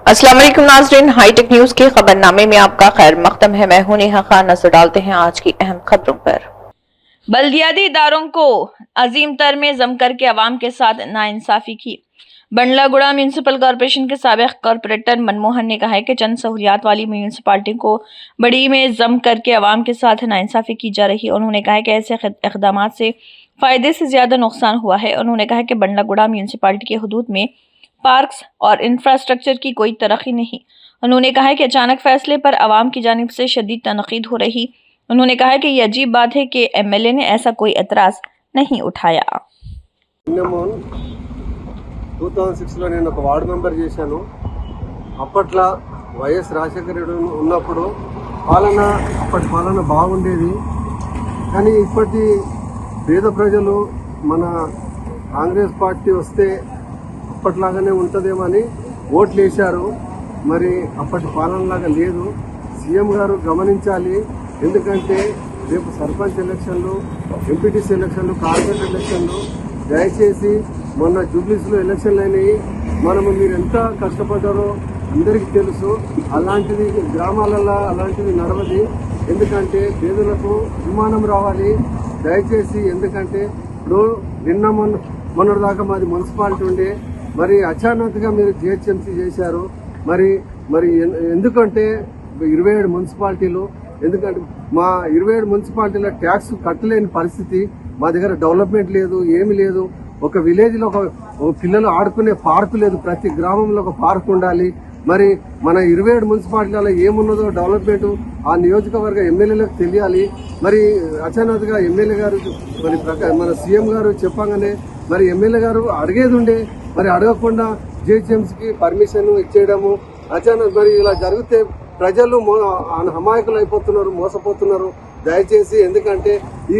अस्सलाम वालेकुम नाज़रीन, हाईटेक न्यूज के खबरनामे में आपका खैर मकदम है। मैं हूं नेहा खान। नजर डालते हैं आज की अहम खबरों पर। बल्दियाती इदारों को अजीम तर में जम करके अवाम के साथ नाइंसाफी की। बंडलागुड़ा म्यूनसिपल कॉरपोरेशन के साबिक कॉरपोरेटर मनमोहन ने कहा है कि चंद सहूलियात वाली म्यूनसिपालिटी को बड़ी में जम करके अवाम के साथ नाइंसाफी की जा रही है। उन्होंने कहा कि ऐसे इकदाम से फायदे से ज्यादा नुकसान हुआ है। उन्होंने कहा कि बंडलागुड़ा म्यूनसिपालिटी के हदूद में पार्क्स और इंफ्रास्ट्रक्चर की कोई तरक्की नहीं। उन्होंने कहा कि अचानक फैसले पर आवाम की जानिब से शदीद तनकीद हो रही। उन्होंने कहा कि यह अजीब बात है कि एमएलए ने ऐसा कोई एतराज नहीं उठाया। 2006లో నేను ఒక వార్డు మెంబర్ చేశాను. అప్పట్లో వైఎస్ రాజశేఖర రెడ్డి ఉన్నప్పుడు అప్పటి పాలన బాగుండేది. కానీ ఇప్పటి పేద ప్రజలు మన కాంగ్రెస్ పార్టీ వస్తే అప్పట్లాగానే ఉంటుందేమని ఓట్లు వేశారు. మరి అప్పటి పాలనలాగా లేదు. సీఎం గారు గమనించాలి. ఎందుకంటే రేపు సర్పంచ్ ఎలక్షన్లు, ఎంపీటీసీ ఎలక్షన్లు, కార్పొరేట్ ఎలక్షన్లు, దయచేసి మొన్న జూబ్లీస్లో ఎలక్షన్లు అయినాయి. మీరు ఎంత కష్టపడ్డారో అందరికీ తెలుసు. అలాంటిది గ్రామాలలో అలాంటిది నడవది. ఎందుకంటే పేదలకు విమానం రావాలి దయచేసి. ఎందుకంటే ఇప్పుడు మొన్నటిదాకా మాది మున్సిపాలిటీ ఉండే, మరి అచానక్గా మీరు జిహెచ్ఎంసీ చేశారు. మరి ఎందుకంటే 27 మున్సిపాలిటీలు, ఎందుకంటే మా 27 మున్సిపాలిటీలో ట్యాక్స్ కట్టలేని పరిస్థితి. మా దగ్గర డెవలప్మెంట్ లేదు, ఏమి లేదు. ఒక విలేజ్లో ఒక పిల్లలు ఆడుకునే పార్కు లేదు. ప్రతి గ్రామంలో ఒక పార్క్ ఉండాలి. మరి మన 27 మున్సిపాలిటీలలో ఏమున్నదో డెవలప్మెంట్ ఆ నియోజకవర్గ ఎమ్మెల్యేలకు తెలియాలి. మరి అచానక్గా ఎమ్మెల్యే గారు మన సీఎం గారు చెప్పగానే మరి ఎమ్మెల్యే గారు అడిగేది ఉండే, మరి అడగకుండా జిహెచ్ఎంసీకి పర్మిషన్ ఇచ్చేయడము అచానక్. మరి ఇలా జరిగితే ప్రజలు అమాయకులు అయిపోతున్నారు, మోసపోతున్నారు. దయచేసి ఎందుకంటే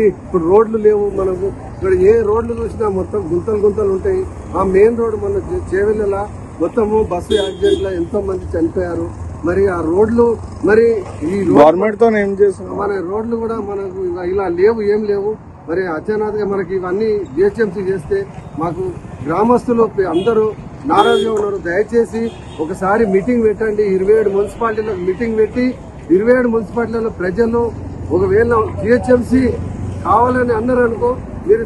ఇప్పుడు రోడ్లు లేవు మనకు. ఇక్కడ ఏ రోడ్లు చూసినా మొత్తం గుంతలు ఉంటాయి. ఆ మెయిన్ రోడ్ మన చేవెళ్ళలా మొత్తము బస్సు యాక్సిడెంట్లో ఎంతో మంది చనిపోయారు. మరి ఆ రోడ్లు మరి ఈ గవర్నమెంట్ తో ఏం చేస్తున్నాం, మన రోడ్లు కూడా మనకు ఇలా లేవు, ఏం లేవు. మరి అచానక్గా మనకి ఇవన్నీ జిహెచ్ఎంసీ చేస్తే మాకు గ్రామస్తులు అందరూ నారాజుగా ఉన్నారు. దయచేసి ఒకసారి మీటింగ్ పెట్టండి. 27 మున్సిపాలిటీలకు మీటింగ్ పెట్టి 27 మున్సిపాలిటీలలో ప్రజలు ఒకవేళ జిహెచ్ఎంసీ కావాలని అన్నారు అనుకో, మీరు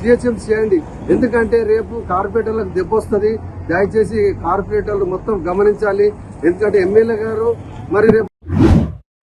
జిహెచ్ఎంసీ చేయండి. ఎందుకంటే రేపు కార్పొరేటర్లకు దెబ్బ వస్తుంది. దయచేసి కార్పొరేటర్లు మొత్తం గమనించాలి. ఎందుకంటే ఎమ్మెల్యే గారు మరి రేపు